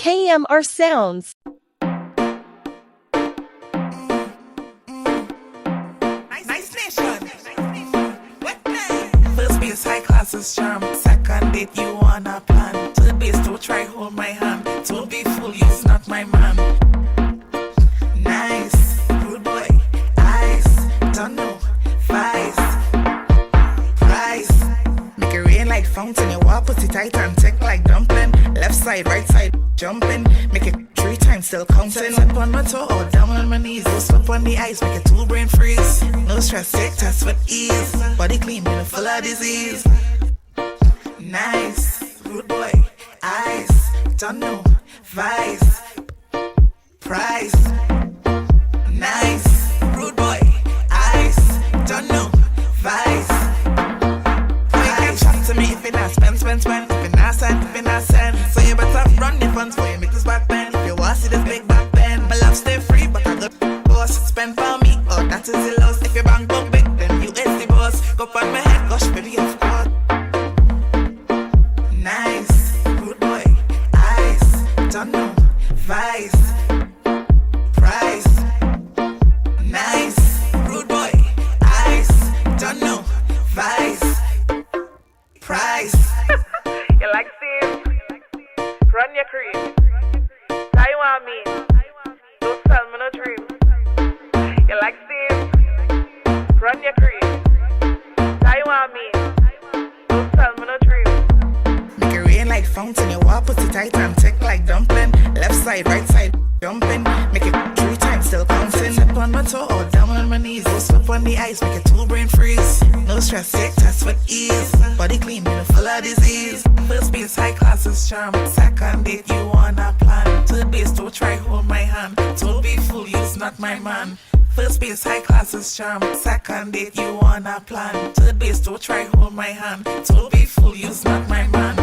KMRSounds. Nice nation. Whitney. First base, high class is charm. Second date, you wanna plan. Third base, don't try hold my hand. Don't be fool, you's not my man. Nice, rude boy, ice, don't know, vice, price. Make it rain like fountain, you walk pussy tight and tick like dumpling. Left side, right side, jumping. Make it 3 times, still counting. Up on my toe or down on my knees. Go slip on the ice, make it 2 brain freeze. No stress, take tests with ease. Body clean, but full of disease. Nice, rude boy, ice, don't know, vice, price. Nice, rude boy, ice, don't know, vice. You can't chat to me if you not spend. If you not send. So you better run your funds for you make this back bend. If you want to see this big back bend. My love stay free, but I got boss. Spend for me, oh that is the loss. If your bank book big, then you is the boss. Go on my head, gosh baby, of course. Nice, rude boy, ice, don't know, vice, price. Nice, rude boy, ice, don't know, vice, price. You like Steve? Run your cream. Taiwan me. Don't sell me no dream. You like Steve? Run your cream. Taiwan me. Don't sell me no dream. Make it rain like fountain. You walk pussy tight and tick like dumpling. Left side, right side, jumping. Make it 3 times, still counting. Up on my toe or down on my knees. Go slip on the ice, make it 2 brain freeze. No stress, take tests with ease. Body clean, but full of disease. First base, high class is charm. Second date, you wanna plan. Third base, don't try hold my hand. Don't be fool, you's not my man. First base, high class is charm. Second date, you wanna plan. Third base, don't try hold my hand. Don't be fool, you's not my man.